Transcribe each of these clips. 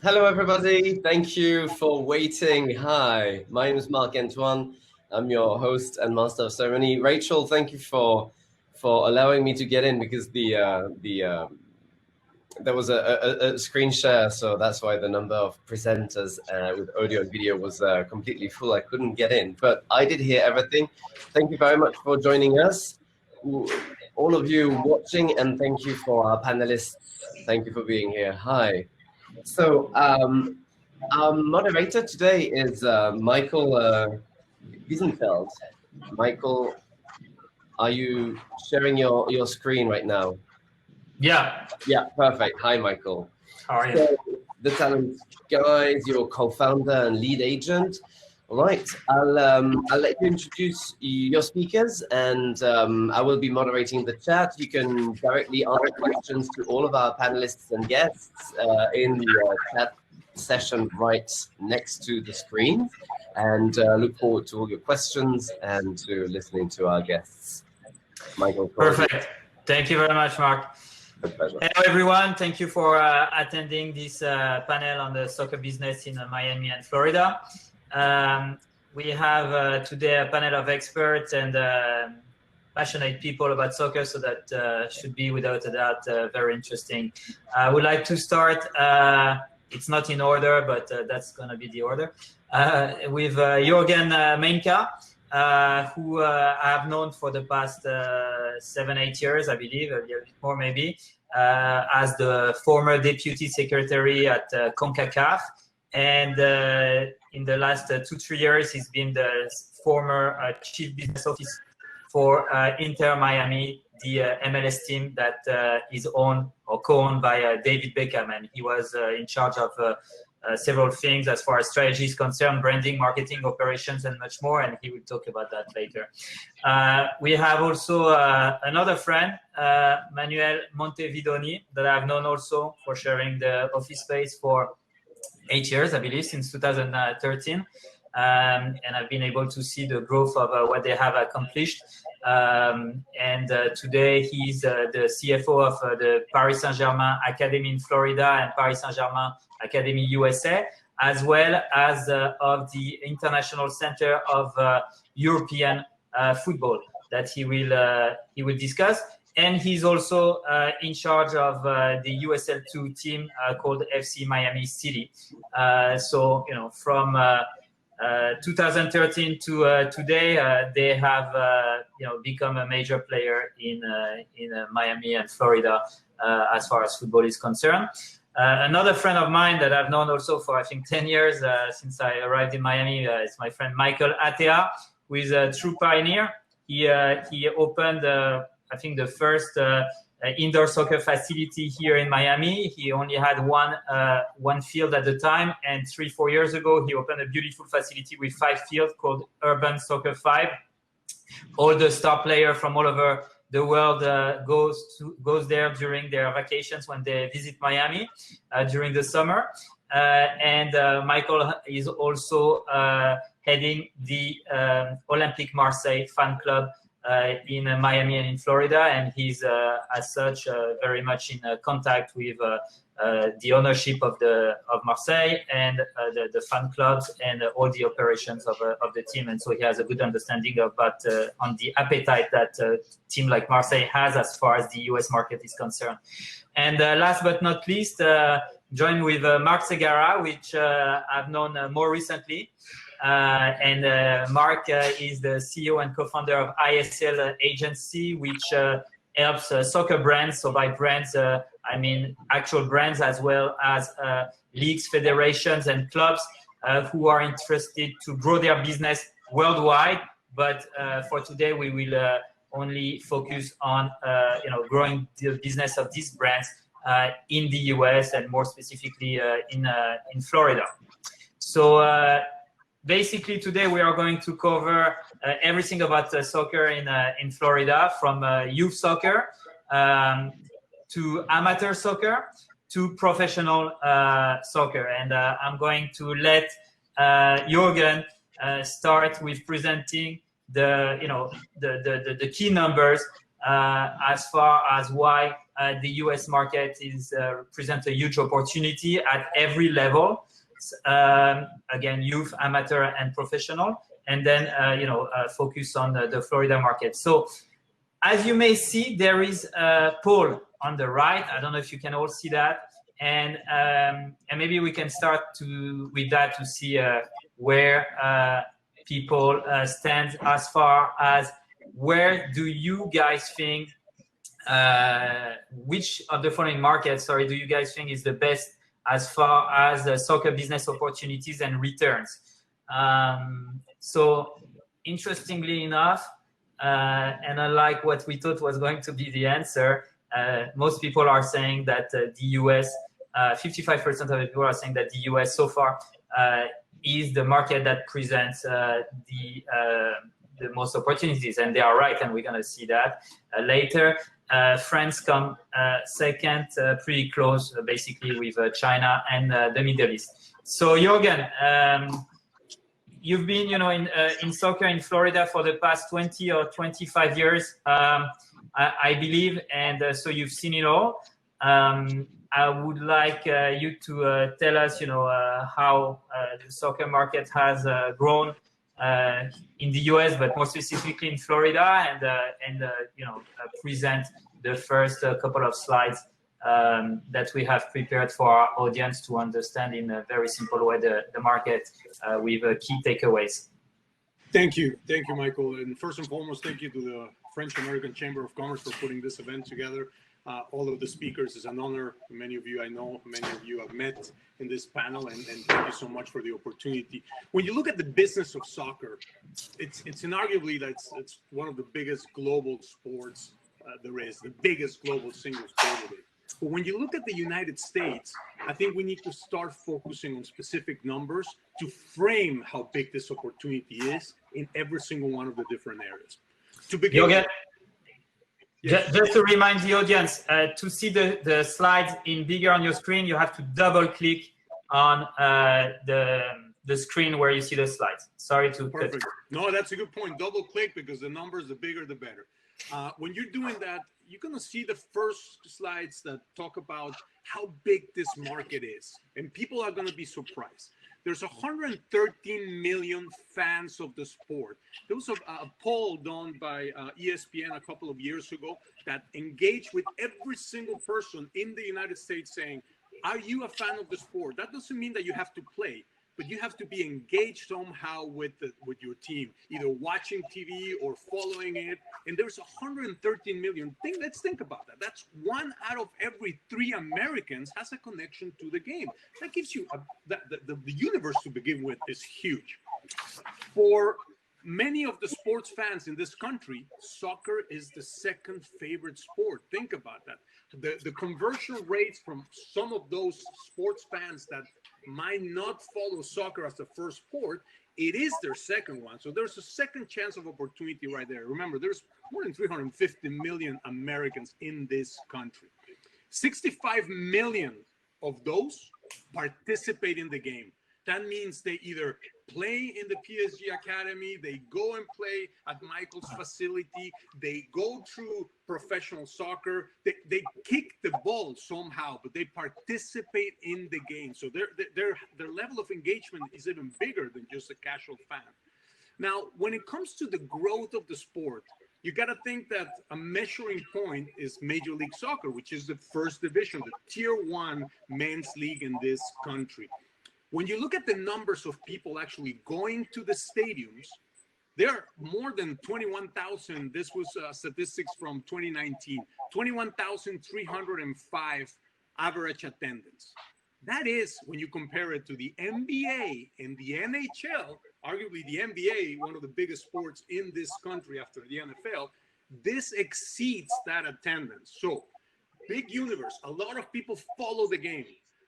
Hello, everybody. Thank you for waiting. Hi, my name is Marc Antoine. I'm your host and master of ceremony. Rachel, thank you for allowing me to get in because there was a screen share, so that's why the number of presenters with audio and video was completely full. I couldn't get in, but I did hear everything. Thank you very much for joining us, all of you watching, and thank you for our panelists. Thank you for being here. Hi. So our moderator today is Michael Wiesenfeld. Michael, are you sharing your screen right now? Yeah. Yeah, perfect. Hi, Michael. How are you? So, the Talent Guys, your co-founder and lead agent. All right, I'll let you introduce your speakers, and I will be moderating the chat. You can directly ask questions to all of our panelists and guests in the chat session right next to the screen, and look forward to all your questions and to listening to our guests. Michael. Perfect. Thank you very much, Marc. Hello, everyone. Thank you for attending this panel on the soccer business in Miami and Florida. We have today a panel of experts and passionate people about soccer, so that should be without a doubt very interesting. I would like to start, it's not in order, but that's going to be the order, with Jurgen Mainka, who I have known for the past 7-8 years, I believe, a little bit more maybe, as the former deputy secretary at Concacaf. And in the last 2-3 years, he's been the former chief business officer for Inter Miami, the MLS team that is owned or co-owned by David Beckham. And he was in charge of several things as far as strategy is concerned, branding, marketing, operations, and much more. And he will talk about that later. We have also another friend, Manuel Montevidoni, that I've known also for sharing the office space for 8 years, I believe, since 2013. And I've been able to see the growth of what they have accomplished. Today he's the CFO of the Paris Saint-Germain Academy in Florida and Paris Saint-Germain Academy USA, as well as of the International Center of European Football that he will discuss. And he's also in charge of the USL2 team called FC Miami City. So, you know, from 2013 to today, they have become a major player in Miami and Florida as far as football is concerned. Another friend of mine that I've known also for, I think, 10 years since I arrived in Miami is my friend Michael Athea, who is a true pioneer. He opened, I think, the first indoor soccer facility here in Miami. He only had one field at the time, and 3-4 years ago, he opened a beautiful facility with 5 fields called URBANSOCCERFIVE. All the star players from all over the world goes there during their vacations when they visit Miami during the summer. Michael is also heading the Olympique Marseille fan club in Miami and in Florida, and he's as such very much in contact with the ownership of Marseille and the fan clubs and all the operations of the team. And so he has a good understanding about on the appetite that a team like Marseille has as far as the US market is concerned. And last but not least, joined with Marc Segarra, which I've known more recently. Marc is the CEO and co-founder of ISL Agency, which helps soccer brands. So by brands, I mean actual brands as well as leagues, federations, and clubs who are interested to grow their business worldwide. But for today, we will only focus on growing the business of these brands in the US and more specifically in Florida. So basically today we are going to cover everything about soccer in Florida, from youth soccer to amateur soccer to professional soccer. And I'm going to let Jurgen start with presenting the key numbers as far as why the US market presents a huge opportunity at every level. Again, youth, amateur, and professional, and then focus on the Florida market. So, as you may see, there is a poll on the right. I don't know if you can all see that, and maybe we can start with that to see where people stand as far as where do you guys think, which of the following markets, do you guys think is the best as far as soccer business opportunities and returns? So interestingly enough, and unlike what we thought was going to be the answer, most people are saying that the US, 55% of the people are saying that the US so far is the market that presents the most opportunities, and they are right, and we're going to see that later. France come second, pretty close, basically, with China and the Middle East. So, Jurgen, you've been, in soccer in Florida for the past 20 or 25 years, I believe, and so you've seen it all. I would like you to tell us, how the soccer market has grown in the US, but more specifically in Florida, and present the first couple of slides that we have prepared for our audience to understand in a very simple way the market with key takeaways. Thank you, Michael. And first and foremost, thank you to the French-American Chamber of Commerce for putting this event together. All of the speakers is an honor. Many of you I know, many of you I've met in this panel, and thank you so much for the opportunity. When you look at the business of soccer, it's inarguably that it's one of the biggest global sports there is, the biggest global single sport it is. But when you look at the United States, I think we need to start focusing on specific numbers to frame how big this opportunity is in every single one of the different areas. To begin with, just to remind the audience, to see the slides in bigger on your screen, you have to double click on the screen where you see the slides. Sorry to Perfect. No, that's a good point. Double click, because the numbers, the bigger, the better. When you're doing that, you're going to see the first slides that talk about how big this market is. And people are going to be surprised. There's 113 million fans of the sport. There was a poll done by ESPN a couple of years ago that engaged with every single person in the United States saying, are you a fan of the sport? That doesn't mean that you have to play, but you have to be engaged somehow with your team, either watching TV or following it. And there's 113 million. Let's think about that. That's 1 out of every 3 Americans has a connection to the game. That gives you the universe to begin with is huge. For many of the sports fans in this country, soccer is the second favorite sport. Think about that. The conversion rates from some of those sports fans that might not follow soccer as the first sport, it is their second one. So there's a second chance of opportunity right there. Remember, there's more than 350 million Americans in this country. 65 million of those participate in the game. That means they either play in the PSG Academy, they go and play at Michael's facility, they go through professional soccer, they kick the ball somehow, but they participate in the game. So their level of engagement is even bigger than just a casual fan. Now, when it comes to the growth of the sport, you got to think that a measuring point is Major League Soccer, which is the first division, the Tier 1 men's league in this country. When you look at the numbers of people actually going to the stadiums, there are more than 21,000. This was statistics from 2019, 21,305 average attendance. That is, when you compare it to the NBA and the NHL, arguably the NBA, one of the biggest sports in this country after the NFL, this exceeds that attendance. So, big universe, a lot of people follow the game.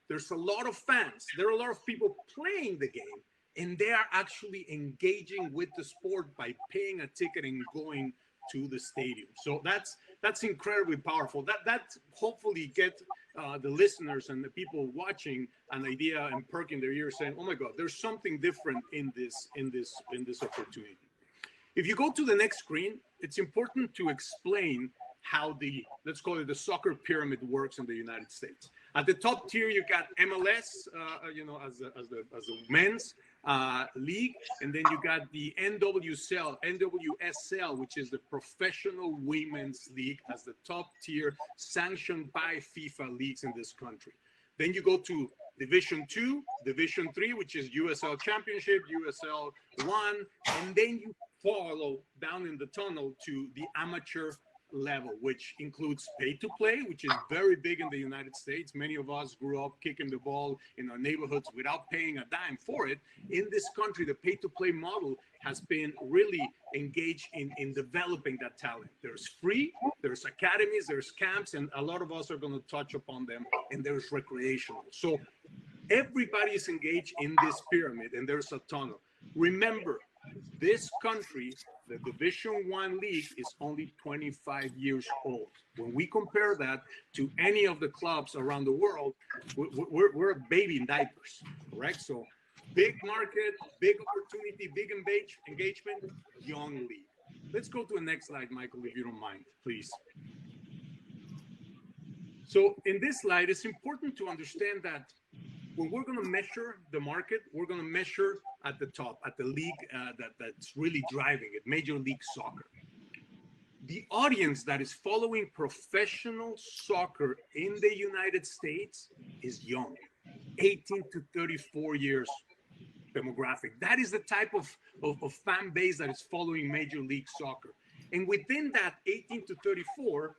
There's a lot of fans. There are a lot of people playing the game, and they are actually engaging with the sport by paying a ticket and going to the stadium. So that's incredibly powerful. That hopefully get the listeners and the people watching an idea and perking their ears, saying, "Oh my God, there's something different in this opportunity." If you go to the next screen, it's important to explain how the, let's call it the soccer pyramid works in the United States. At the top tier, you got MLS, as the men's league, and then you got the NWSL, which is the professional women's league, as the top tier sanctioned by FIFA leagues in this country. Then you go to Division 2, Division 3, which is USL Championship, USL 1, and then you follow down in the tunnel to the amateur level, which includes pay-to-play, which is very big in the United States. Many of us grew up kicking the ball in our neighborhoods without paying a dime for it. In this country, the pay-to-play model has been really engaged in developing that talent. There's free, there's academies, there's camps, and a lot of us are going to touch upon them, and there's recreational. So everybody is engaged in this pyramid, and there's a tunnel. Remember, this country, the Division 1 league, is only 25 years old. When we compare that to any of the clubs around the world, we're a baby in diapers, correct? So big market, big opportunity, big engagement, young league. Let's go to the next slide, Michael, if you don't mind, please. So in this slide, it's important to understand that when we're going to measure the market, we're going to measure at the top, at the league that's really driving it, Major League Soccer. The audience that is following professional soccer in the United States is young, 18 to 34 years demographic. That is the type of fan base that is following Major League Soccer. And within that 18 to 34,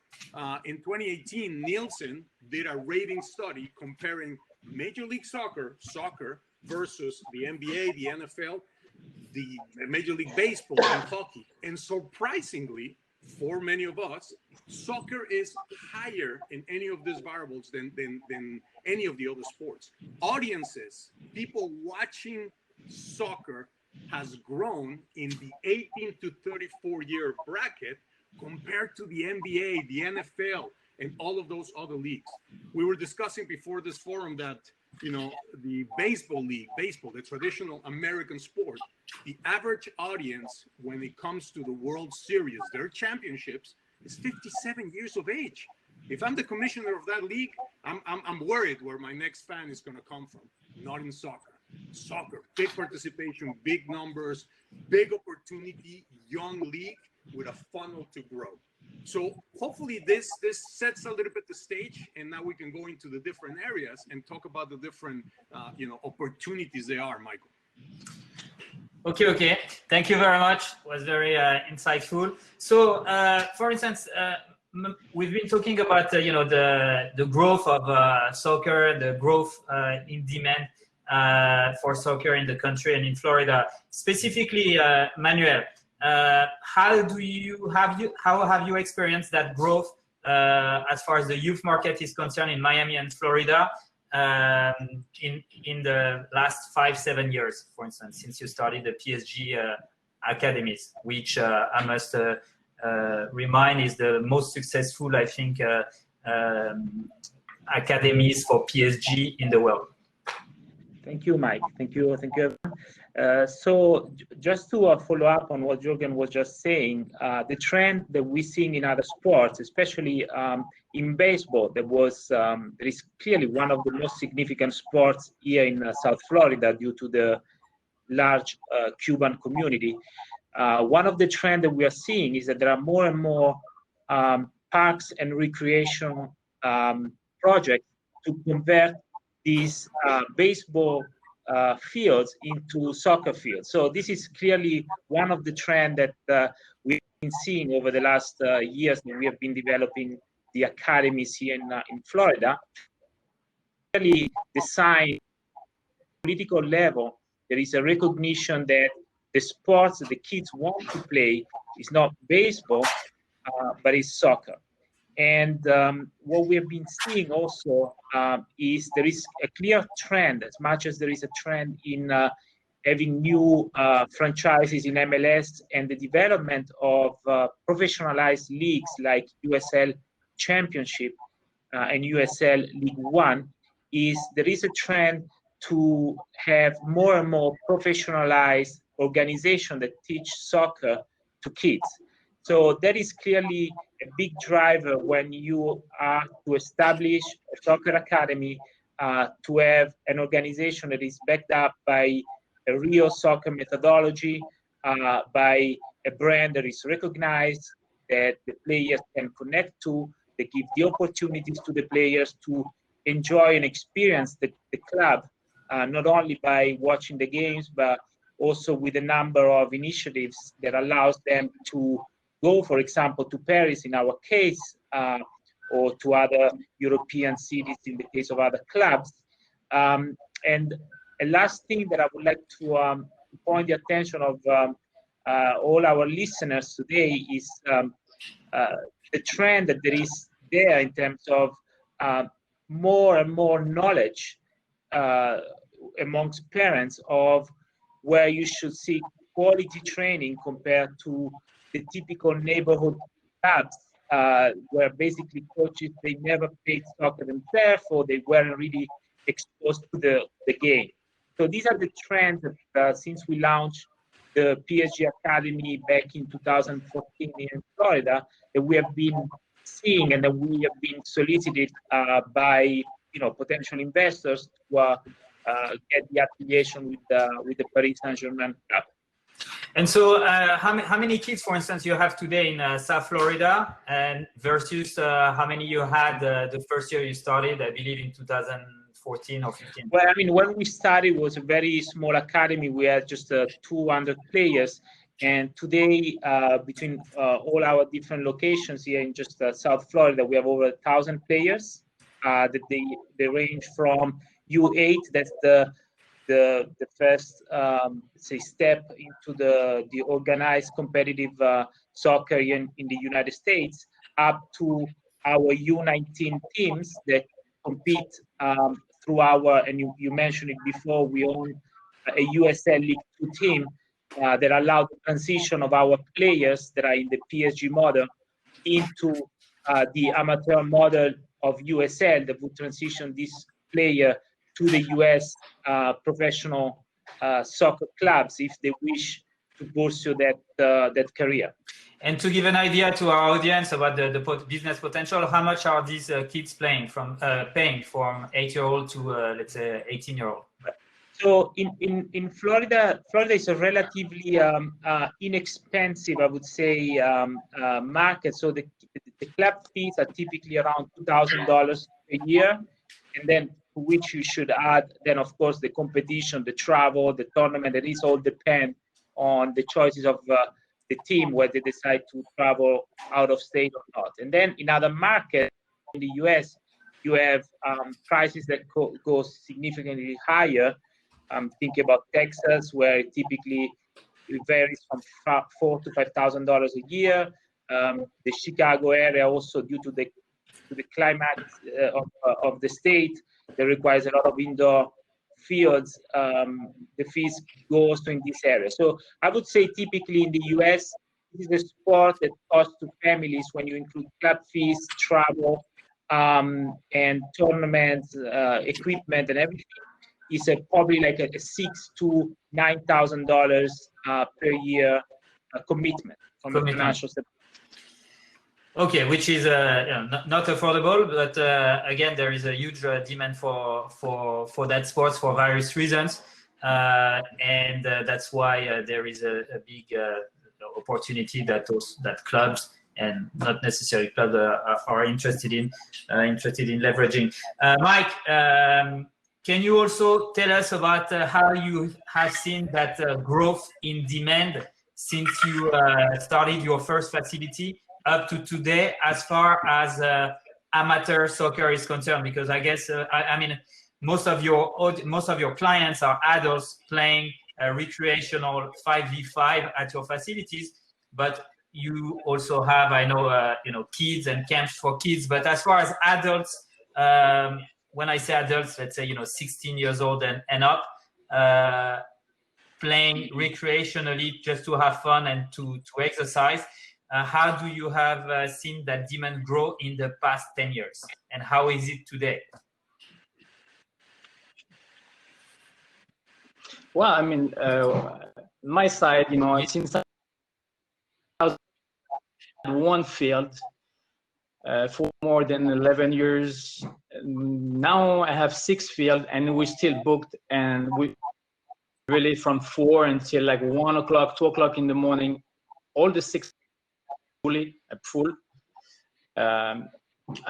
in 2018, Nielsen did a rating study comparing Major League Soccer versus the NBA, the NFL, the Major League Baseball, and hockey. And surprisingly, for many of us, soccer is higher in any of these variables than any of the other sports. Audiences, people watching soccer, has grown in the 18 to 34 year bracket compared to the NBA, the NFL, and all of those other leagues. We were discussing before this forum that, the baseball league, the traditional American sport, the average audience when it comes to the World Series, their championships, is 57 years of age. If I'm the commissioner of that league, I'm worried where my next fan is going to come from. Not in soccer. Soccer, big participation, big numbers, big opportunity, young league with a funnel to grow. So hopefully this sets a little bit the stage, and now we can go into the different areas and talk about the different opportunities there are, Michael. Okay. Thank you very much. It was very insightful. So, for instance, we've been talking about the growth of soccer, the growth in demand for soccer in the country and in Florida. Specifically, Manuel, how have you experienced that growth as far as the youth market is concerned in Miami and Florida in the last 5-7 years, for instance, since you started the PSG academies, which I must remind is the most successful, I think, academies for PSG in the world. Thank you, Mike. Thank you, everyone. So just to follow up on what Jurgen was just saying, the trend that we're seeing in other sports, especially in baseball, there is clearly one of the most significant sports here in South Florida due to the large Cuban community. One of the trends that we are seeing is that there are more and more parks and recreation projects to convert these baseball fields into soccer fields. So this is clearly one of the trends that we've been seeing over the last years that we have been developing the academies here in Florida. Really, the sign, political level, there is a recognition that the sports that the kids want to play is not baseball, but it's soccer. And what we have been seeing also is there is a clear trend, as much as there is a trend in having new franchises in MLS and the development of professionalized leagues like USL Championship and USL League One, there is a trend to have more and more professionalized organizations that teach soccer to kids. So that is clearly a big driver when you are to establish a soccer academy, to have an organization that is backed up by a real soccer methodology, by a brand that is recognized, that the players can connect to, that give the opportunities to the players to enjoy and experience the club, not only by watching the games, but also with a number of initiatives that allows them to go, for example, to Paris in our case, or to other European cities in the case of other clubs. And a last thing that I would like to point the attention of all our listeners today is the trend that there is there in terms of more and more knowledge amongst parents of where you should seek quality training compared to the typical neighborhood clubs, where basically coaches, they never played soccer themselves, or they weren't really exposed to the game. So these are the trends that since we launched the PSG Academy back in 2014 in Florida, that we have been seeing and that we have been solicited by potential investors to get the affiliation with the Paris Saint-Germain club. And so how many kids, for instance, you have today in South Florida, and versus how many you had the first year you started, I believe in 2014 or 15? Well, I mean, when we started, it was a very small academy. We had just 200 players. And today, between all our different locations here in just South Florida, we have over 1,000 players. That they range from U8, that's the first say step into the organized competitive soccer in the United States, up to our U19 teams that compete through our, and you mentioned it before, we own a USL League 2 team that allowed the transition of our players that are in the PSG model into the amateur model of USL, that would transition this player to the US professional soccer clubs if they wish to pursue that career. And to give an idea to our audience about the business potential, how much are these kids paying from 8-year-old to let's say 18-year-old? So in Florida is a relatively inexpensive, I would say, market. So the club fees are typically around $2,000 a year, and then to which you should add then, of course, the competition, the travel, the tournament. That is all depend on the choices of the team, whether they decide to travel out of state or not. And then in other markets in the US, you have prices that go significantly higher. Think about Texas, where it typically varies from $4,000 to $5,000 a year. The Chicago area, also due to the climate of the state, that requires a lot of indoor fields. The fees go also in this area. So I would say typically in the US, this is a sport that costs to families, when you include club fees, travel, and tournaments, equipment, and everything, is probably like a $6,000 to $9,000 per year commitment from the financial standpoint. Okay, which is not affordable, but again, there is a huge demand for that sports for various reasons, and that's why there is a big opportunity that clubs, and not necessarily clubs, are interested in leveraging. Mike, can you also tell us about how you have seen that growth in demand since you started your first facility up to today, as far as amateur soccer is concerned? Because I guess I mean most of your clients are adults playing recreational 5v5 at your facilities, but you also have, I know, kids and camps for kids. But as far as adults, when I say adults, let's say 16 years old and up, playing recreationally just to have fun and to exercise. How do you have seen that demand grow in the past 10 years, and how is it today? Well, I mean, my side, since one field for more than 11 years. Now I have 6 fields, and we still booked, and we really from 4 until like 1 o'clock, 2 o'clock in the morning, all the 6 fully full.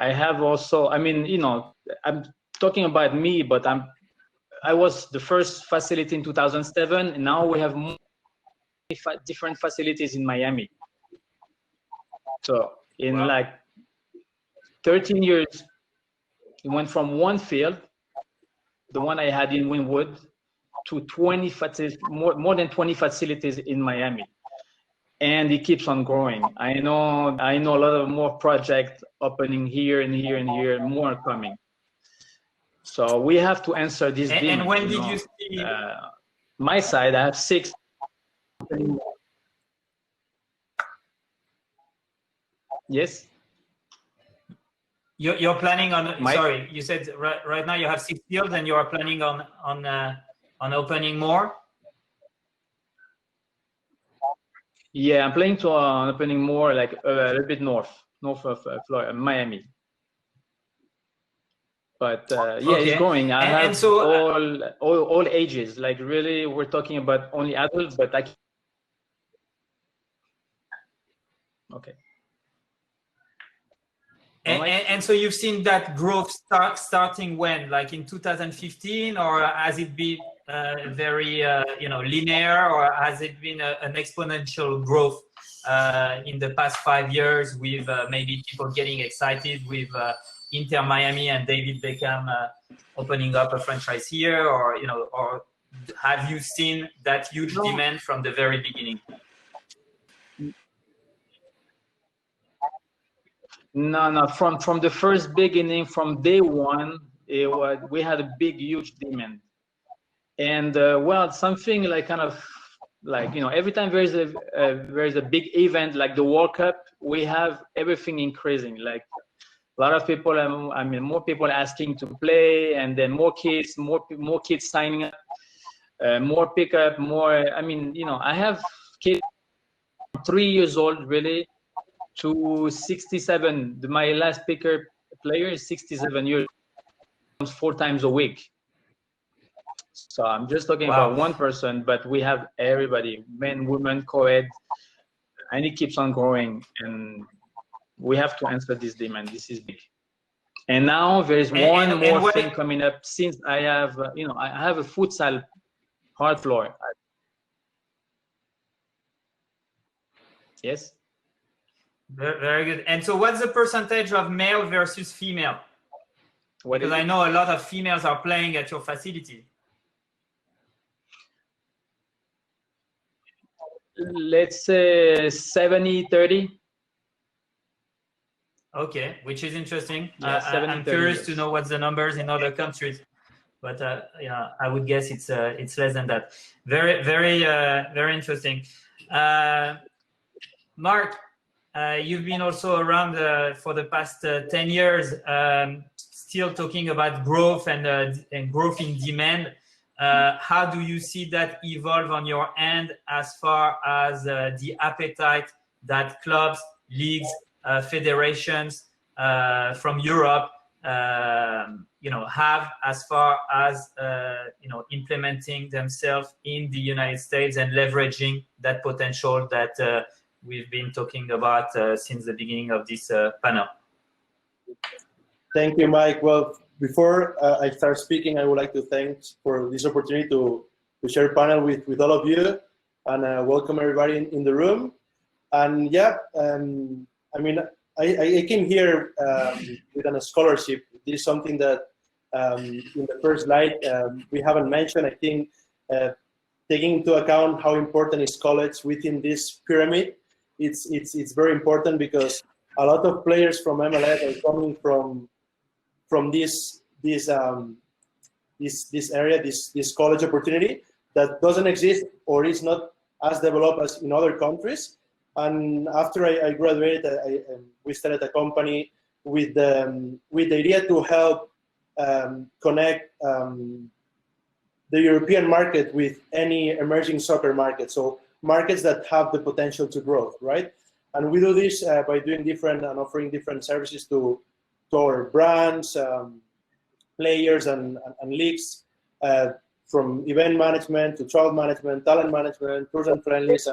I have also, I mean, you know, I'm talking about me, but I was the first facility in 2007, and now we have more different facilities in Miami. So in like 13 years, it went from 1 field, the one I had in Wynwood, to 20 more than 20 facilities in Miami, and it keeps on growing. I know a lot of more projects opening here and here and here, and more coming. So we have to answer this demand. And when did you see? My side, I have 6. Yes. You're planning on. Sorry, you said right now you have 6 fields, and you are planning on opening more. Yeah, I'm planning to opening more, like a little bit north of Florida, Miami. But yeah, it's growing. I have so, all ages. Like really, we're talking about only adults, but okay. And so you've seen that growth starting when, like in 2015, or has it been very linear, or has it been an exponential growth in the past 5 years with maybe people getting excited with Inter Miami and David Beckham opening up a franchise here, or or have you seen that huge demand from the very beginning? No. From the first beginning, from day one, we had a huge demand, and well, something like kind of like every time there's a big event like the World Cup, we have everything increasing. Like a lot of people, I mean, more people asking to play, and then more kids signing up, more pickup, more. I mean, I have kids 3 years old really to 67. My last picker player is 67 years, comes 4 times a week. So I'm just talking about one person, but we have everybody, men, women, co-ed, and it keeps on growing, and we have to answer this demand. This is big. And now there is one more thing coming up, since I have, I have a futsal hard floor. Yes. Very good. And so what's the percentage of male versus female? Because I know a lot of females are playing at your facility. Let's say 70-30. Okay, which is interesting. Yeah, I'm curious to know what's the numbers in other countries, but I would guess it's less than that. Very, very, very interesting. Marc, you've been also around for the past 10 years, still talking about growth and growth in demand. How do you see that evolve on your end as far as the appetite that clubs, leagues, federations from Europe have as far as implementing themselves in the United States and leveraging that potential that we've been talking about since the beginning of this panel? Thank you, Mike. Well, before I start speaking, I would like to thank for this opportunity to share a panel with all of you, and welcome everybody in the room. And yeah, I mean, I came here with a scholarship. This is something that in the first slide we haven't mentioned. I think taking into account how important is college within this pyramid, it's very important, because a lot of players from MLS are coming from this area, this college opportunity that doesn't exist or is not as developed as in other countries. And after I graduated, we started a company with the idea to help connect the European market with any emerging soccer market. So markets that have the potential to grow, right? And we do this by doing different and offering different services to our brands, players, and leagues, from event management to travel management, talent management, tours and friendlies,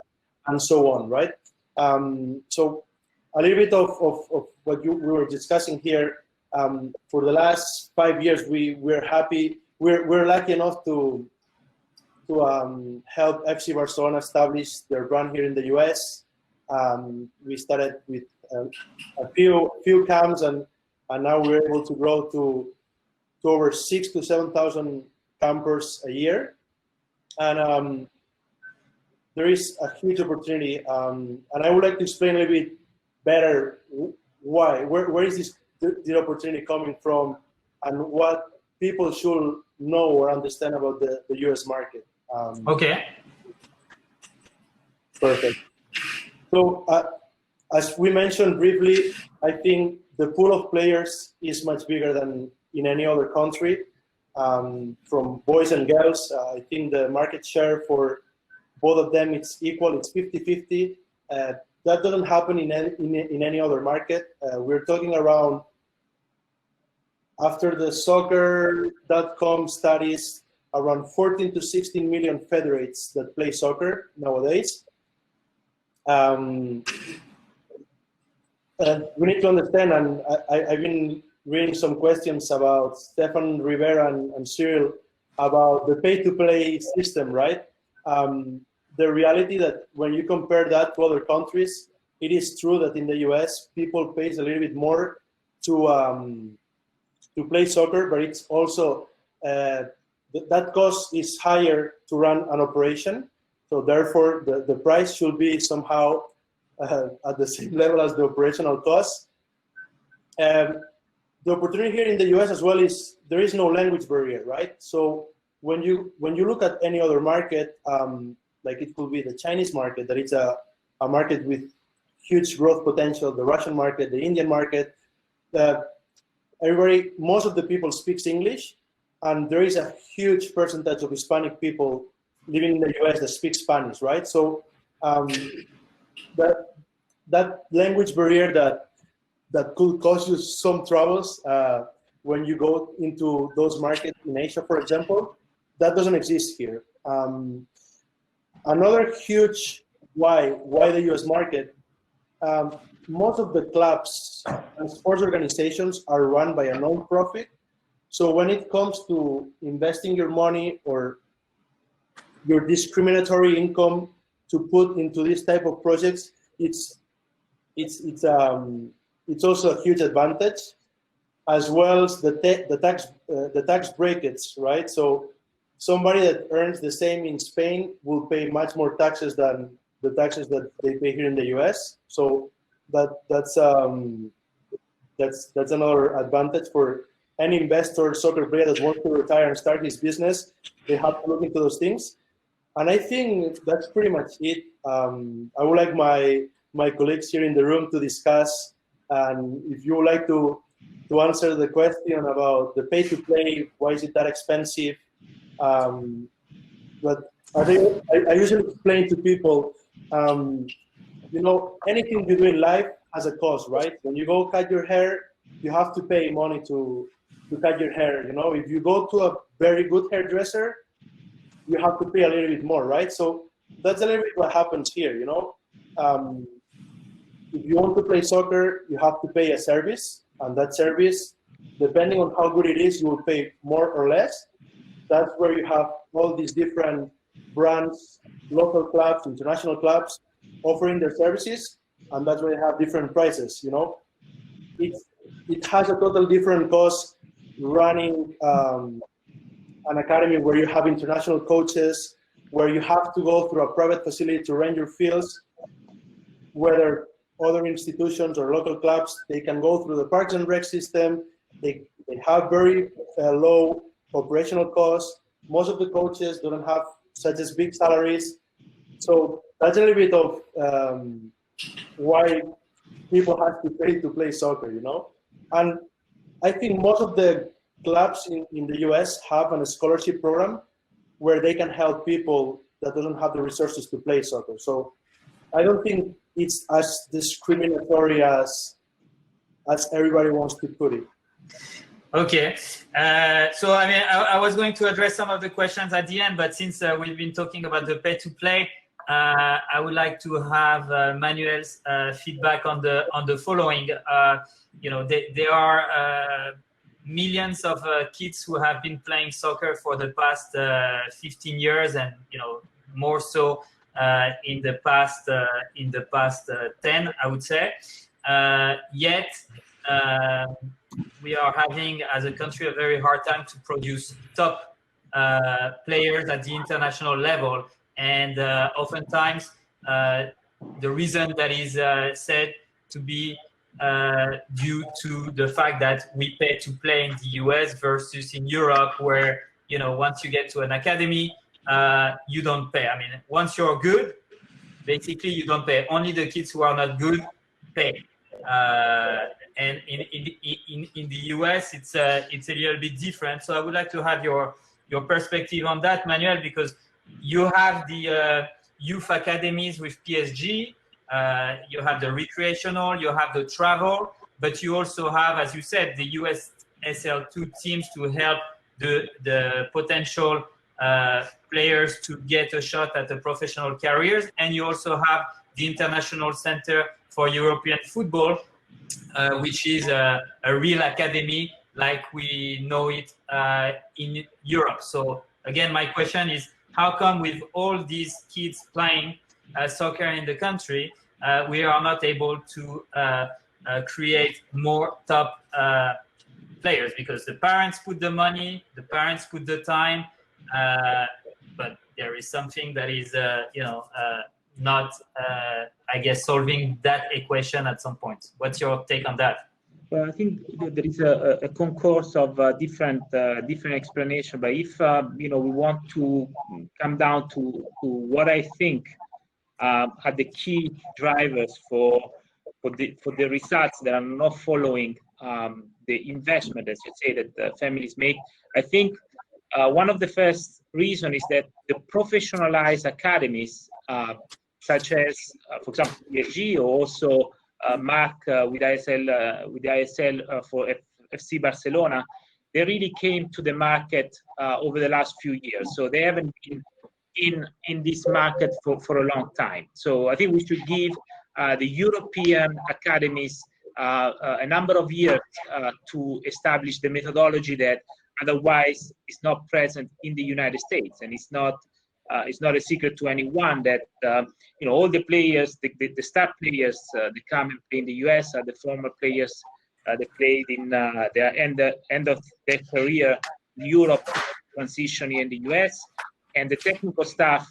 and so on, right? So a little bit of what we were discussing here. For the last 5 years, we're happy. We're lucky enough to help FC Barcelona establish their brand here in the US. We started with a few camps, and now we're able to grow to over 6,000 to 7,000 campers a year. And there is a huge opportunity. And I would like to explain a little bit better why. Where is the opportunity coming from, and what people should know or understand about the US market. Okay. Perfect. So as we mentioned briefly, I think the pool of players is much bigger than in any other country. From boys and girls, I think the market share for both of them, it's equal, it's 50-50. That doesn't happen in any other market. We're talking around, after the soccer.com studies, around 14 to 16 million federates that play soccer nowadays. And we need to understand, and I've been reading some questions about Stefan Rivera and Cyril about the pay-to-play system, right? The reality that when you compare that to other countries, it is true that in the US, people pay a little bit more to play soccer, but it's also, that cost is higher to run an operation. So therefore, the price should be somehow at the same level as the operational cost. The opportunity here in the US as well is there is no language barrier, right? So when you look at any other market, like it could be the Chinese market, that it's a market with huge growth potential, the Russian market, the Indian market, most of the people speaks English, and there is a huge percentage of Hispanic people living in the US that speak Spanish, right? So that language barrier that could cause you some troubles when you go into those markets in Asia, for example, that doesn't exist here. Another huge why the US market, most of the clubs and sports organizations are run by a non-profit. So when it comes to investing your money or your discriminatory income to put into this type of projects, it's also a huge advantage, as well as the tax brackets, right? So somebody that earns the same in Spain will pay much more taxes than the taxes that they pay here in the US. So that's another advantage for any investor, soccer player that wants to retire and start his business. They have to look into those things. And I think that's pretty much it. I would like my colleagues here in the room to discuss, and if you would like to answer the question about the pay-to-play, why is it that expensive? But I usually explain to people, anything you do in life has a cost, right? When you go cut your hair, you have to pay money to cut your hair. If you go to a very good hairdresser, you have to pay a little bit more, right? So that's a little bit what happens here. If you want to play soccer, you have to pay a service, and that service, depending on how good it is, you will pay more or less. That's where you have all these different brands, local clubs, international clubs offering their services, and that's where you have different prices. It has a total different cost running an academy where you have international coaches, where you have to go through a private facility to rent your fields, whether other institutions or local clubs, they can go through the Parks and Rec system. They have very low operational costs. Most of the coaches don't have such as big salaries. So that's a little bit of why people have to pay to play soccer, And I think most of the clubs in the US have a scholarship program where they can help people that don't have the resources to play soccer. So I don't think it's as discriminatory as everybody wants to put it. Okay, so I mean, I was going to address some of the questions at the end, but since we've been talking about the pay-to-play, I would like to have Manuel's feedback on the following. You know, there are millions of kids who have been playing soccer for the past 15 years, and you know, more so in the past 10, I would say. Yet. We are having, as a country, a very hard time to produce top players at the international level. And oftentimes, the reason that is said to be due to the fact that we pay to play in the US versus in Europe, where, you know, once you get to an academy, you don't pay. I mean, once you're good, basically you don't pay. Only the kids who are not good pay. And in the US, it's a little bit different. So I would like to have your perspective on that, Manuel, because you have the youth academies with PSG, you have the recreational, you have the travel, but you also have, as you said, the USSL2 teams to help the potential players to get a shot at the professional careers, and you also have the International Center for European Football, which is a real academy like we know it in Europe. So again, my question is, how come with all these kids playing soccer in the country, we are not able to create more top players? Because the parents put the money, the parents put the time, but there is something that is, not, I guess, solving that equation at some point. What's your take on that? Well, I think there is a concourse of different explanations. But if we want to come down to what I think are the key drivers for the results that are not following the investment, as you say, that the families make, I think one of the first reasons is that the professionalized academies, such as, for example, PSG, or also Marc with ISL for FC Barcelona, they really came to the market over the last few years. So they haven't been in this market for a long time. So I think we should give the European academies a number of years to establish the methodology that otherwise is not present in the United States. And it's not a secret to anyone that all the players, the star players that come and play in the US are the former players that played in their end of their career in Europe, transitioning in the US, and the technical staff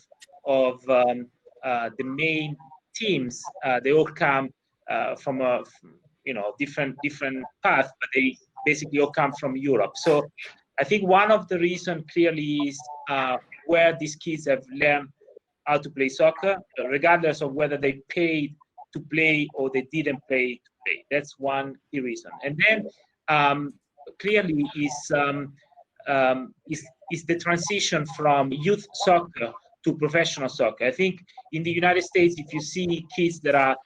of the main teams. They all come from a different path, but they basically all come from Europe. So I think one of the reasons clearly is where these kids have learned how to play soccer, regardless of whether they paid to play or they didn't pay to play. That's one key reason. And then clearly is the transition from youth soccer to professional soccer. I think in the United States, if you see kids that are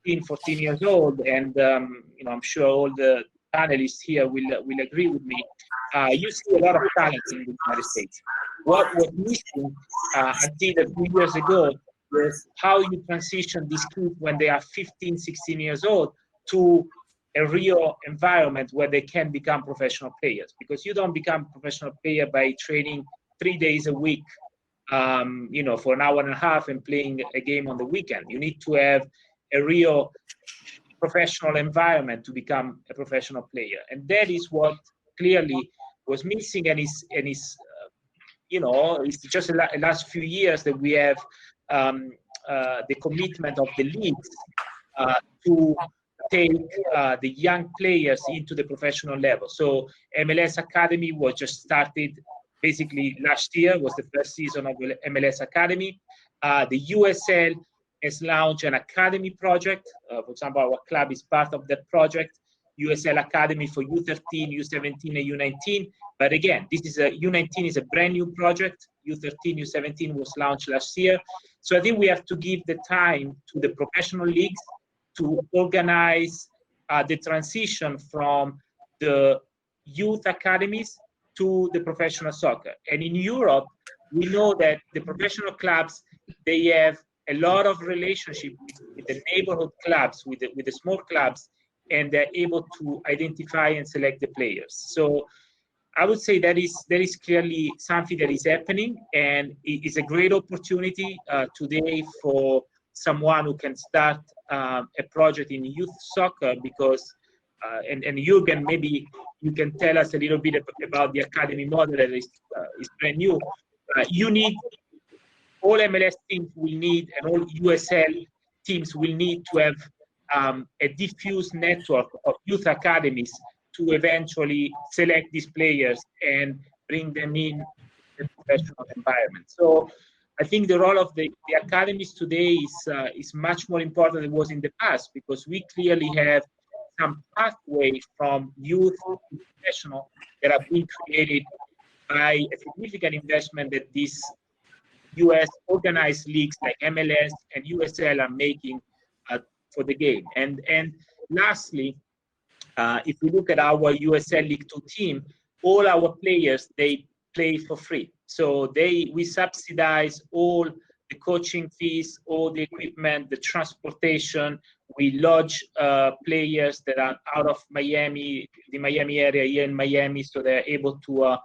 13, 14 years old, and I'm sure all the panelists here will agree with me, you see a lot of talent in the United States. What was missing until a few years ago was how you transition these kids when they are 15, 16 years old to a real environment where they can become professional players. Because you don't become a professional player by training 3 days a week, for an hour and a half and playing a game on the weekend. You need to have a real professional environment to become a professional player. And that is what clearly was missing, and is it's just the last few years that we have the commitment of the leagues to take the young players into the professional level. So MLS Academy was just started basically last year, was the first season of MLS Academy. The USL has launched an academy project. For example, our club is part of that project, USL Academy for U13, U17, and U19. But again, this is U19 is a brand new project. U13, U17 was launched last year. So I think we have to give the time to the professional leagues to organize the transition from the youth academies to the professional soccer. And in Europe, we know that the professional clubs, they have a lot of relationship with the neighborhood clubs, with the small clubs, and they're able to identify and select the players. So I would say that is clearly something that is happening, and it is a great opportunity today for someone who can start a project in youth soccer, because and Jurgen, maybe you can tell us a little bit about the academy model that is brand new. You need, all MLS teams will need, and all USL teams will need to have a diffused network of youth academies to eventually select these players and bring them in the professional environment. So I think the role of the academies today is much more important than it was in the past, because we clearly have some pathway from youth to professional that have been created by a significant investment that these US organized leagues like MLS and USL are making for the game. And lastly, if we look at our USL League 2 team, all our players, they play for free. So we subsidize all the coaching fees, all the equipment, the transportation. We lodge players that are out of Miami, the Miami area here in Miami, so they're able to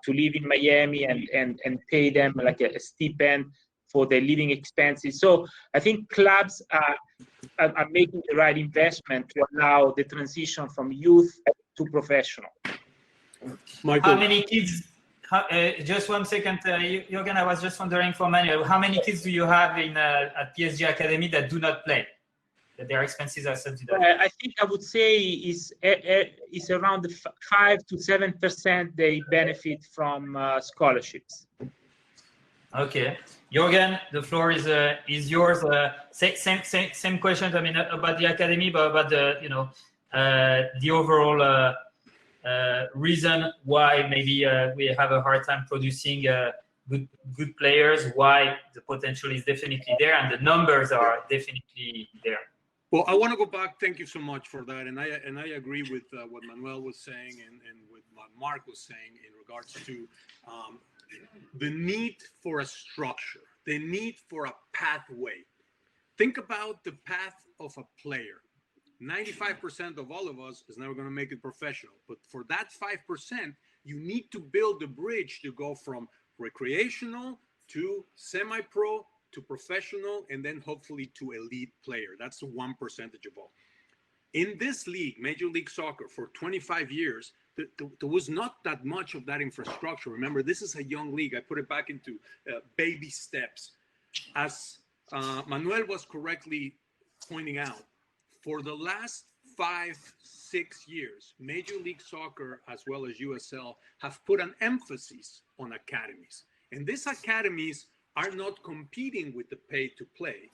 live in Miami and pay them like a stipend for their living expenses. So I think clubs are making the right investment to allow the transition from youth to professional. Michael. How many kids? Just 1 second, Jurgen. I was just wondering for Manuel, how many kids do you have in at PSG Academy that do not play? That their expenses are subsidized? I think I would say is around the 5 to 7% they benefit from scholarships. Okay, Jurgen, the floor is yours. Same question. I mean, about the academy, but about the overall reason why maybe we have a hard time producing good players. Why the potential is definitely there and the numbers are definitely there. Well, I want to go back. Thank you so much for that, and I agree with what Manuel was saying and with what Marc was saying in regards to the need for a structure, the need for a pathway. Think about the path of a player. 95% of all of us is never going to make it professional, but for that 5%, you need to build a bridge to go from recreational to semi-pro to professional, and then hopefully to elite player. That's the 1% of all. In this league, Major League Soccer, for 25 years, there was not that much of that infrastructure. Remember, this is a young league. I put it back into baby steps. As Manuel was correctly pointing out, for the last 5-6 years, Major League Soccer, as well as USL, have put an emphasis on academies. And these academies are not competing with the pay-to-play.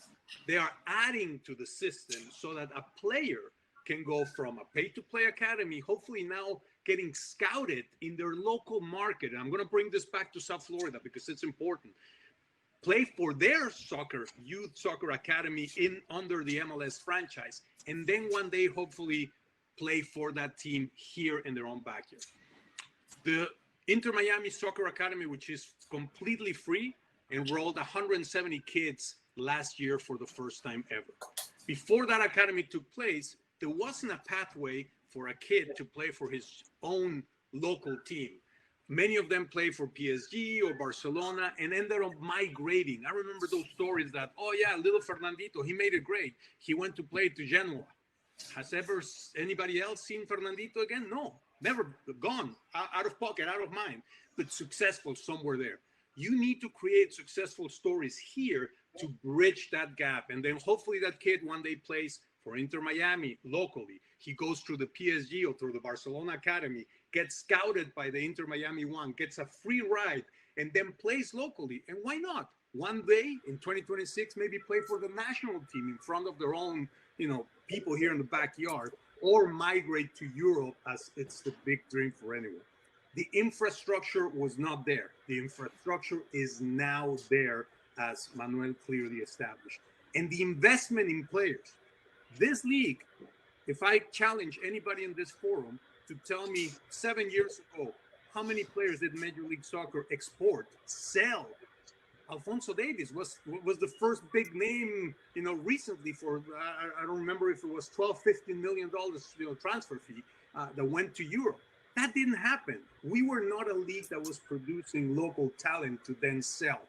They are adding to the system so that a player can go from a pay-to-play academy, hopefully now getting scouted in their local market. And I'm going to bring this back to South Florida because it's important. Play for their youth soccer academy under the MLS franchise, and then one day hopefully play for that team here in their own backyard. The Inter Miami Soccer Academy, which is completely free, enrolled 170 kids last year for the first time ever. Before that academy took place, there wasn't a pathway for a kid to play for his own local team. Many of them play for PSG or Barcelona and ended up migrating. I remember those stories that, oh yeah, little Fernandito, he made it great. He went to play to Genoa. Has anybody else seen Fernandito again? No, never, gone, out of pocket, out of mind, but successful somewhere there. You need to create successful stories here to bridge that gap. And then hopefully that kid one day plays for Inter Miami locally. He goes through the PSG or through the Barcelona Academy, gets scouted by the Inter Miami one, gets a free ride, and then plays locally. And why not? One day in 2026, maybe play for the national team in front of their own, people here in the backyard, or migrate to Europe as it's the big dream for anyone. The infrastructure was not there. The infrastructure is now there, as Manuel clearly established. And the investment in players. This league, if I challenge anybody in this forum to tell me 7 years ago, how many players did Major League Soccer export, sell? Alfonso Davies was the first big name, recently for, I don't remember if it was $12-15 million, transfer fee that went to Europe. That didn't happen. We were not a league that was producing local talent to then sell.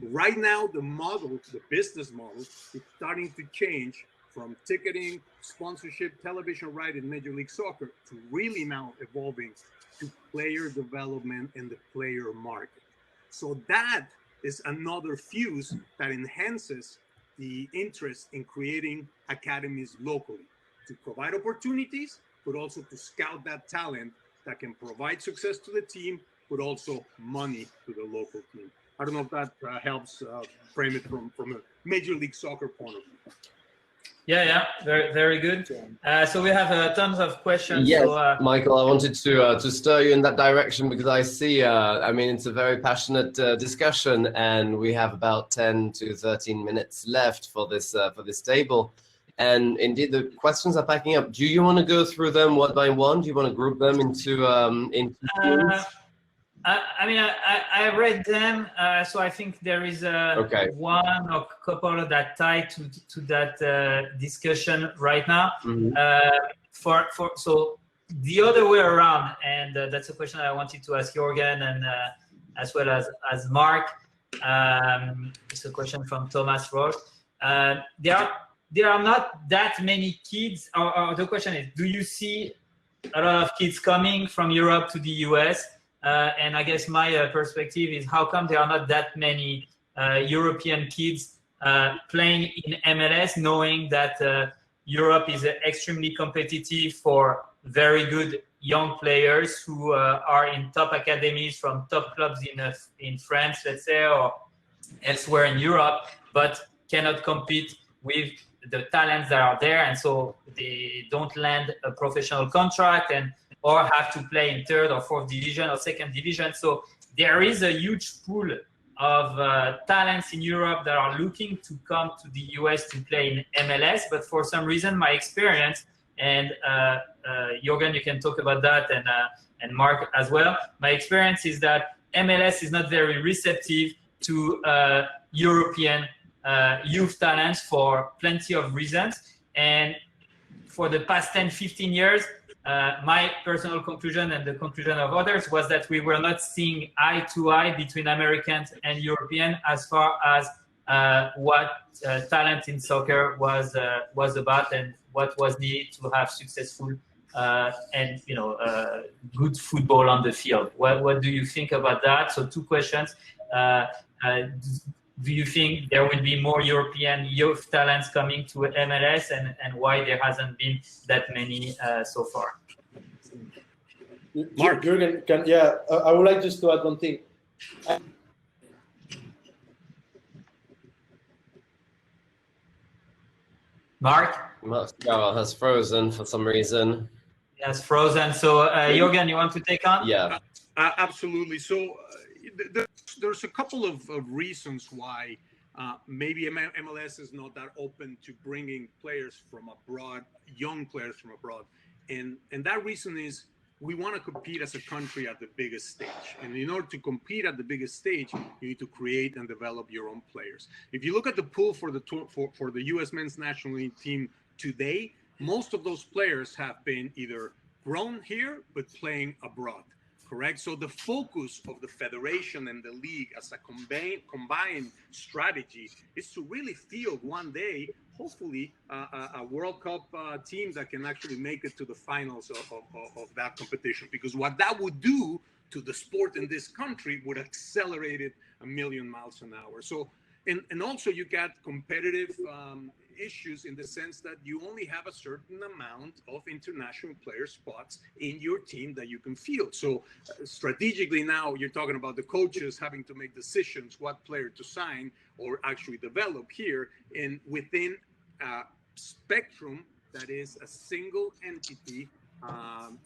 Right now, the model, the business model, is starting to change from ticketing, sponsorship, television right in Major League Soccer to really now evolving to player development and the player market. So that is another fuse that enhances the interest in creating academies locally to provide opportunities, but also to scout that talent that can provide success to the team, but also money to the local team. I don't know if that helps frame it from a Major League Soccer point of view. Yeah, very, very good. So we have tons of questions. Yes, so, Michael, I wanted to stir you in that direction because I see, I mean, it's a very passionate discussion, and we have about 10 to 13 minutes left for this table. And indeed, the questions are packing up. Do you want to go through them one by one? Do you want to group them into teams? I mean, I read them, so I think there is one or couple that tie to that discussion right now. Mm-hmm. So the other way around, and that's a question I wanted to ask Jurgen and as well as Marc. It's a question from Thomas Roche. There are not that many kids, or the question is, do you see a lot of kids coming from Europe to the US? And I guess my perspective is, how come there are not that many European kids playing in MLS, knowing that Europe is extremely competitive for very good young players who are in top academies from top clubs in France, let's say, or elsewhere in Europe, but cannot compete with the talents that are there, and so they don't land a professional contract or have to play in third or fourth division or second division. So there is a huge pool of talents in Europe that are looking to come to the US to play in MLS. But for some reason, my experience, and Jurgen, you can talk about that, and Marc as well. My experience is that MLS is not very receptive to European youth talents for plenty of reasons. And for the past 10, 15 years, my personal conclusion and the conclusion of others was that we were not seeing eye to eye between Americans and Europeans as far as what talent in soccer was about and what was needed to have successful and good football on the field. What do you think about that? So 2 questions. Do you think there will be more European youth talents coming to MLS, and why there hasn't been that many so far? Marc, Jurgen, I would like just to add one thing. Marc? Segarra has frozen for some reason. He has frozen. So, Jurgen, you want to take on? Yeah. Absolutely. So there's a couple of reasons why maybe MLS is not that open to bringing players from abroad, young players from abroad. And that reason is we want to compete as a country at the biggest stage. And in order to compete at the biggest stage, you need to create and develop your own players. If you look at the pool for the U.S. men's national team today, most of those players have been either grown here, but playing abroad. Correct. So the focus of the federation and the league as a combined strategy is to really field one day, hopefully, a World Cup team that can actually make it to the finals of that competition. Because what that would do to the sport in this country would accelerate it 1,000,000 miles an hour. So, and also you got competitive issues in the sense that you only have a certain amount of international player spots in your team that you can field. So strategically now you're talking about the coaches having to make decisions what player to sign or actually develop here, and within a spectrum that is a single entity,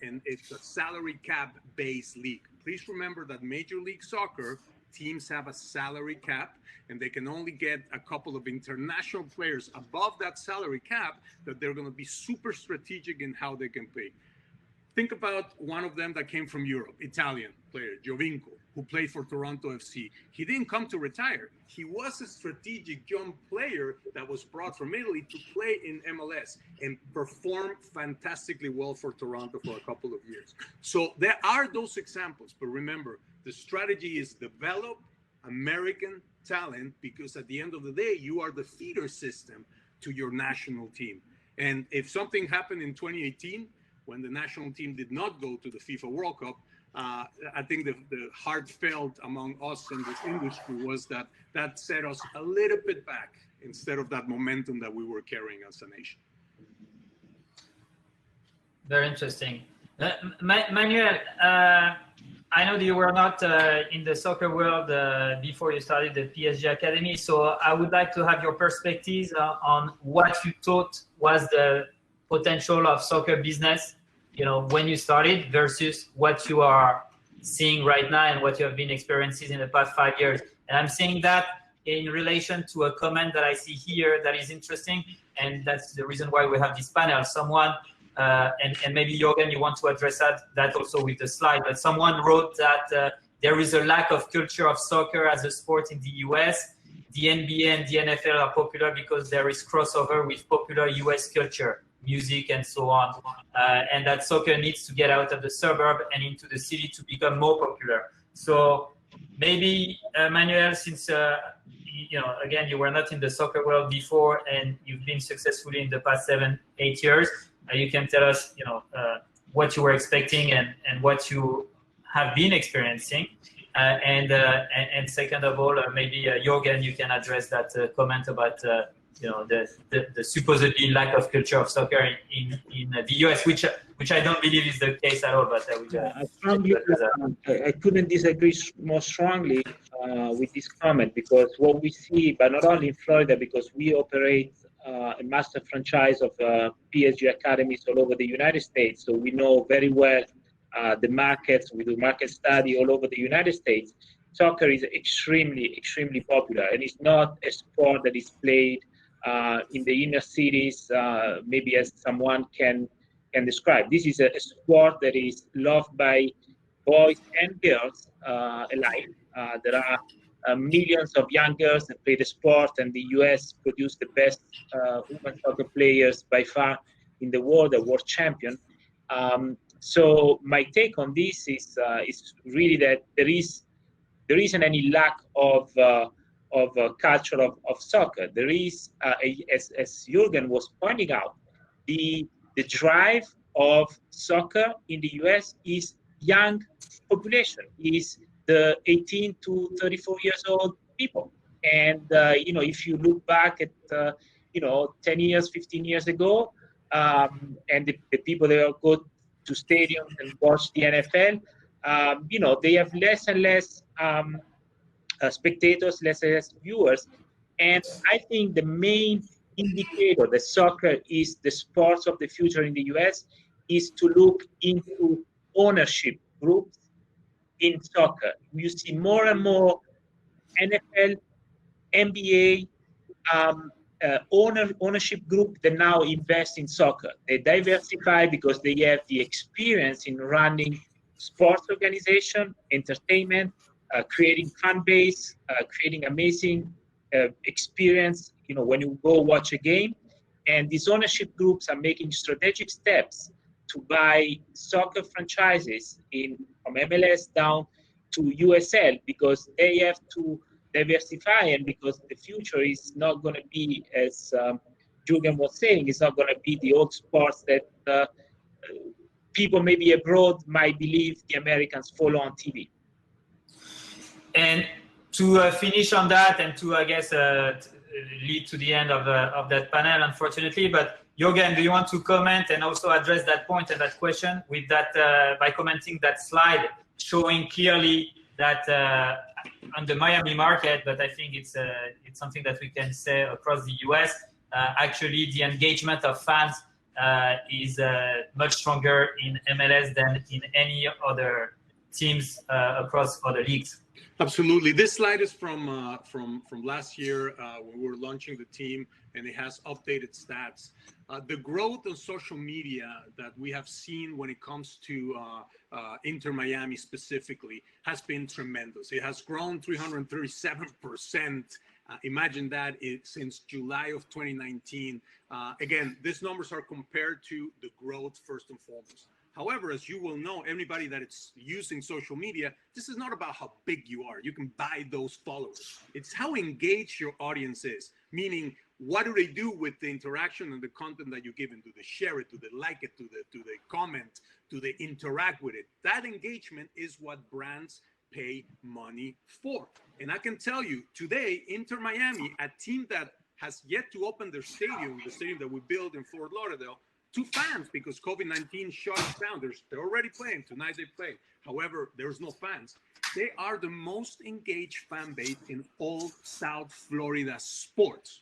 and it's a salary cap based league. Please remember that Major League Soccer teams have a salary cap, and they can only get a couple of international players above that salary cap that they're going to be super strategic in how they can pay. Think about one of them that came from Europe, Italian player, Giovinco, who played for Toronto FC. He didn't come to retire. He was a strategic young player that was brought from Italy to play in MLS and perform fantastically well for Toronto for a couple of years. So there are those examples, but remember, the strategy is develop American talent, because at the end of the day, you are the feeder system to your national team. And if something happened in 2018, when the national team did not go to the FIFA World Cup, I think the heart felt among us in this industry was that set us a little bit back instead of that momentum that we were carrying as a nation. Very interesting. Manuel, I know that you were not in the soccer world before you started the PSG Academy, so I would like to have your perspectives on what you thought was the potential of soccer business, when you started versus what you are seeing right now and what you have been experiencing in the past 5 years. And I'm saying that in relation to a comment that I see here that is interesting, and that's the reason why we have this panel. Someone, and maybe Jurgen, you want to address that also with the slide, but someone wrote that there is a lack of culture of soccer as a sport in the US. The NBA and the NFL are popular because there is crossover with popular US culture, music and so on, and that soccer needs to get out of the suburb and into the city to become more popular. So maybe Manuel, since again, you were not in the soccer world before and you've been successfully in the past 7-8 years, you can tell us what you were expecting and what you have been experiencing, and second of all, maybe Jurgen, you can address that comment about the supposedly lack of culture of soccer in the US, which I don't believe is the case at all. But I couldn't disagree more strongly with this comment, because what we see, but not only in Florida, because we operate a master franchise of PSG academies all over the United States, so we know very well the markets. We do market study all over the United States. Soccer is extremely popular, and it's not a sport that is played in the inner cities, maybe as someone can describe. This is a sport that is loved by boys and girls alike. There are millions of young girls that play the sport, and the US produce the best women's soccer players by far in the world, a world champion. So my take on this is really that there isn't any lack of culture of soccer. There is, as Jurgen was pointing out, the drive of soccer in the US is young population, is the 18 to 34 years old people. And, if you look back at, 10 years, 15 years ago, and the people that go to stadiums and watch the NFL, they have less and less spectators, less and less viewers. And I think the main indicator that soccer is the sports of the future in the US is to look into ownership groups in soccer. You see more and more NFL, NBA ownership group that now invest in soccer. They diversify because they have the experience in running sports organization, entertainment, creating fan base, creating amazing experience, when you go watch a game. And these ownership groups are making strategic steps to buy soccer franchises from MLS down to USL, because they have to diversify, and because the future is not going to be, as Jurgen was saying, it's not going to be the old sports that people maybe abroad might believe the Americans follow on TV. And to finish on that, and to, I guess, lead to the end of that panel, unfortunately, but Jurgen, do you want to comment and also address that point and that question with that by commenting that slide showing clearly that on the Miami market, but I think it's something that we can say across the US, actually the engagement of fans is much stronger in MLS than in any other teams across other leagues. Absolutely. This slide is from last year when we were launching the team, and it has updated stats. The growth on social media that we have seen when it comes to Inter Miami specifically has been tremendous. It has grown 337%. Imagine that since July of 2019. Again, these numbers are compared to the growth first and foremost. However, as you will know, anybody that is using social media, this is not about how big you are. You can buy those followers. It's how engaged your audience is, meaning what do they do with the interaction and the content that you give them? Do they share it? Do they like it? Do they comment? Do they interact with it? That engagement is what brands pay money for. And I can tell you today, Inter Miami, a team that has yet to open their stadium, the stadium that we built in Fort Lauderdale, to fans because COVID-19 shut us down. They're already playing. Tonight they play. However, there's no fans. They are the most engaged fan base in all South Florida sports,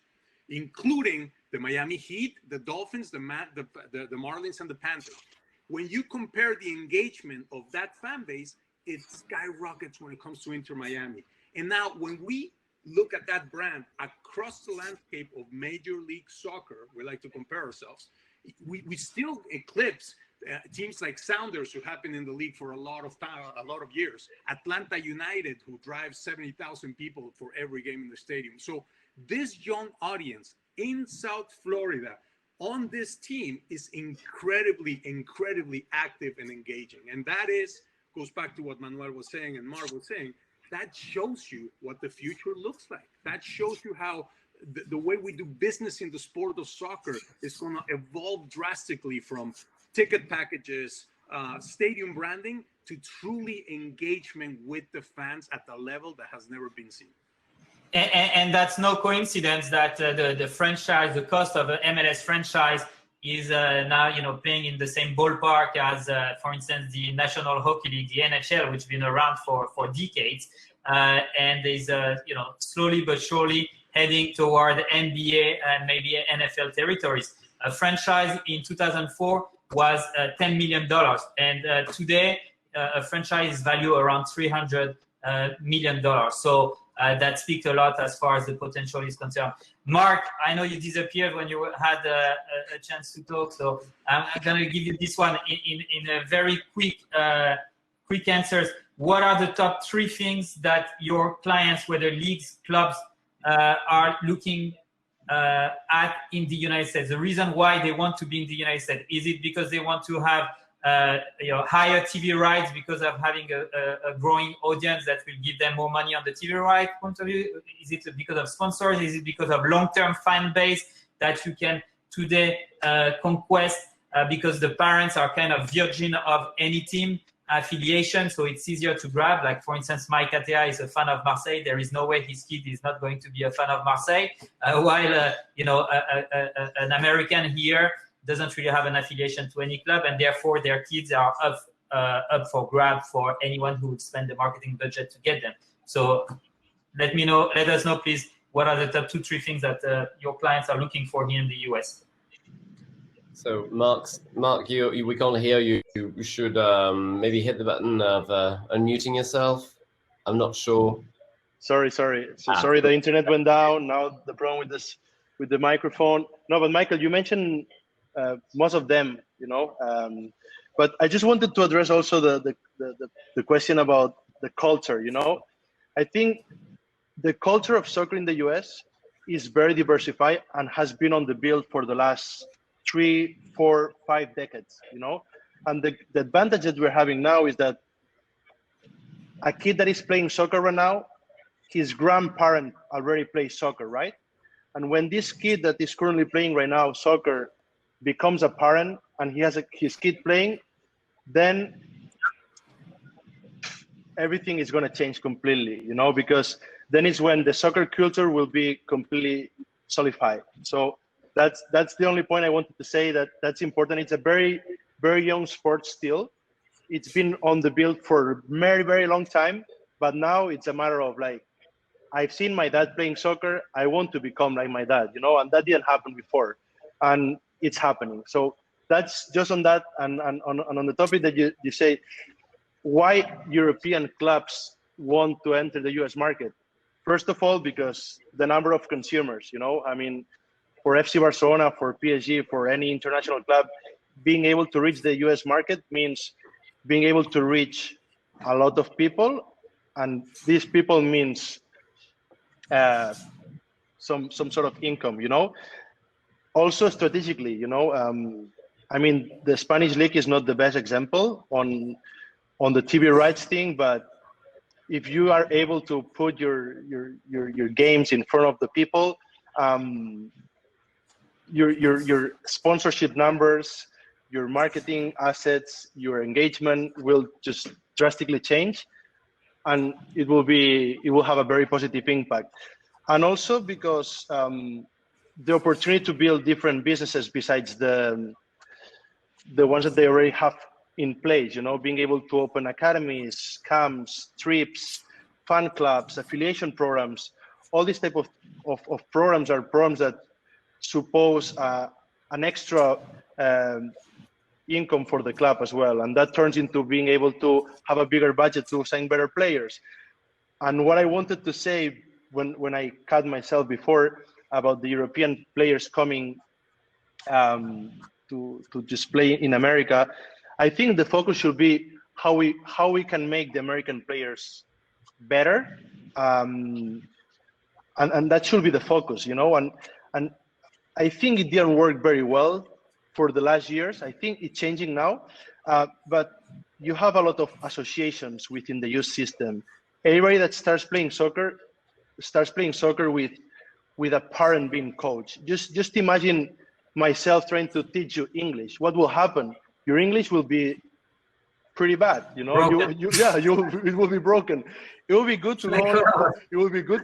including the Miami Heat, the Dolphins, the Marlins, and the Panthers. When you compare the engagement of that fan base, it skyrockets when it comes to Inter Miami. And now when we look at that brand across the landscape of Major League Soccer, we like to compare ourselves, we still eclipse teams like Sounders, who have been in the league for a lot of time, a lot of years. Atlanta United, who drives 70,000 people for every game in the stadium. So this young audience in South Florida on this team is incredibly, incredibly active and engaging. And that goes back to what Manuel was saying and Marc was saying. That shows you what the future looks like. That shows you how the way we do business in the sport of soccer is going to evolve drastically from ticket packages, stadium branding, to truly engagement with the fans at a level that has never been seen. And that's no coincidence that the franchise, the cost of an MLS franchise is now playing in the same ballpark as, for instance, the National Hockey League, the NHL, which has been around for decades, and is slowly but surely heading toward NBA and maybe NFL territories. A franchise in 2004 was $10 million, and today a franchise is valued around $300 million. So that speaks a lot as far as the potential is concerned. Marc, I know you disappeared when you had a chance to talk, so I'm going to give you this one in a very quick answers. What are the top 3 things that your clients, whether leagues, clubs, are looking at in the United States? The reason why they want to be in the United States, is it because they want to have higher TV rights because of having a growing audience that will give them more money on the TV right point of view? Is it because of sponsors? Is it because of long-term fan base that you can today conquest because the parents are kind of virgin of any team affiliation, so it's easier to grab? Like, for instance, Mike Athea is a fan of Marseille. There is no way his kid is not going to be a fan of Marseille, while an American here doesn't really have an affiliation to any club, and therefore their kids are up for grab for anyone who would spend the marketing budget to get them. So let us know, please, what are the top 2-3 things that your clients are looking for here in the US? So Marc, we can't hear you. You should maybe hit the button of unmuting yourself. I'm not sure. Sorry. Sorry, the internet went down. Now the problem with the microphone. No, but Michael, you mentioned most of them, but I just wanted to address also the question about the culture. I think the culture of soccer in the US is very diversified and has been on the build for the last 3, 4, 5 decades, and the advantage that we're having now is that a kid that is playing soccer right now, his grandparent already plays soccer, right? And when this kid that is currently playing right now soccer becomes a parent and he has his kid playing, then everything is going to change completely, because then is when the soccer culture will be completely solidified. So that's the only point I wanted to say, that's important. It's a very, very young sport still. It's been on the build for a very, very long time, but now it's a matter of like, I've seen my dad playing soccer, I want to become like my dad, and that didn't happen before, and it's happening. So that's just on that, and on the topic that you say, why European clubs want to enter the US market. First of all, because the number of consumers, I mean, for FC Barcelona, for PSG, for any international club, being able to reach the US market means being able to reach a lot of people. And these people means some sort of income, Also strategically, I mean, the Spanish league is not the best example on the TV rights thing, but if you are able to put your games in front of the people, your sponsorship numbers, your marketing assets, your engagement will just drastically change, and it will have a very positive impact. And also because the opportunity to build different businesses besides the ones that they already have in place, being able to open academies, camps, trips, fan clubs, affiliation programs, all these type of programs are programs that suppose an extra income for the club as well. And that turns into being able to have a bigger budget to sign better players. And what I wanted to say when I cut myself before about the European players coming to just play in America, I think the focus should be how we can make the American players better, and that should be the focus, And I think it didn't work very well for the last years. I think it's changing now, but you have a lot of associations within the youth system. Everybody that starts playing soccer with a parent being coach. Just imagine myself trying to teach you English. What will happen? Your English will be pretty bad, it will be broken. It will be good to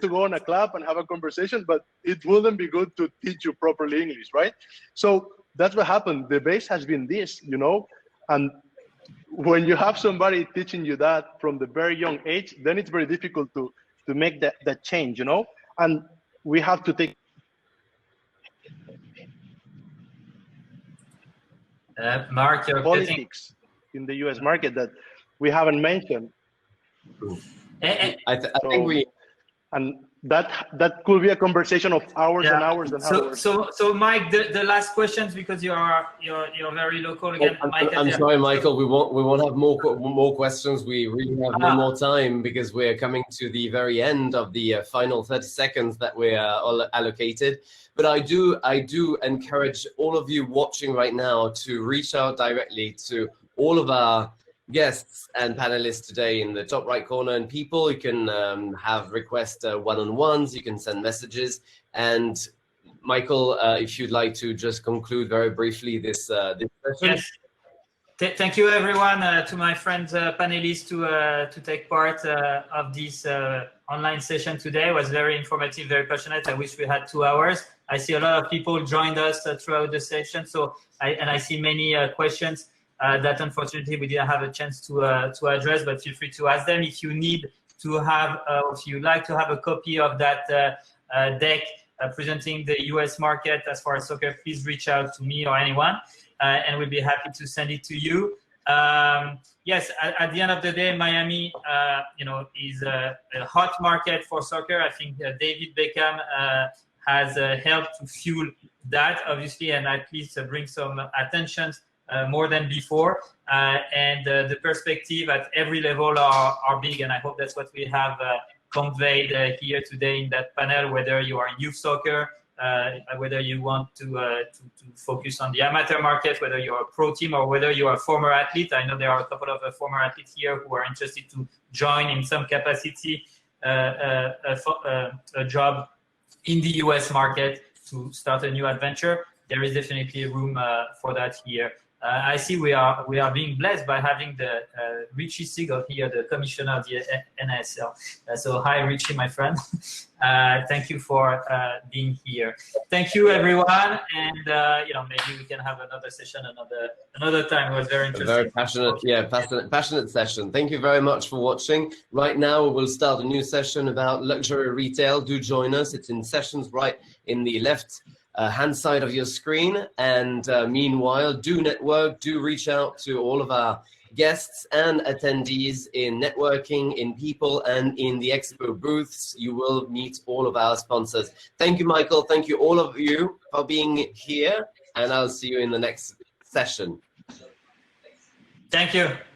go on a club and have a conversation, but it wouldn't be good to teach you properly English, right? So that's what happened. The base has been this, and when you have somebody teaching you that from the very young age, then it's very difficult to make that change, and we have to take Marc, politics in the US market that we haven't mentioned. I think we, and that could be a conversation of hours and hours and hours. So Mike, the last questions, because you're very local again. I'm sorry, Michael. We won't have more questions. We really have no more time because we're coming to the very end of the final 30 seconds that we are all allocated. But I do encourage all of you watching right now to reach out directly to all of our guests and panelists today in the top right corner, and people, you can have request one-on-ones, you can send messages. And Michael, if you'd like to just conclude very briefly this session. Yes. Thank you everyone, to my friends panelists to take part of this online session today. It was very informative, very passionate. I wish we had 2 hours. I see a lot of people joined us throughout the session, so I see many questions that unfortunately we didn't have a chance to address, but feel free to ask them. If you need to have, if you like to have a copy of that deck presenting the US market as far as soccer, please reach out to me or anyone, and we'll be happy to send it to you. Yes, at the end of the day, Miami, is a hot market for soccer. I think David Beckham has helped to fuel that, obviously, and at least bring some attention more than before. And the perspective at every level are big, and I hope that's what we have conveyed here today in that panel, whether you are in youth soccer, whether you want to focus on the amateur market, whether you're a pro team or whether you are a former athlete. I know there are a couple of former athletes here who are interested to join in some capacity a job in the US market to start a new adventure. There is definitely room for that here. I see we are being blessed by having the Richie Siegel here, the commissioner of the NASL. So hi, Richie, my friend. Thank you for being here. Thank you, everyone, and maybe we can have another session another time. It was very interesting. A very passionate session. Thank you very much for watching. Right now, we will start a new session about luxury retail. Do join us. It's in sessions right in the left hand side of your screen. And meanwhile, do network, do reach out to all of our guests and attendees in networking, in people, and in the expo booths. You will meet all of our sponsors. Thank you, Michael. Thank you, all of you, for being here, and I'll see you in the next session. Thank you.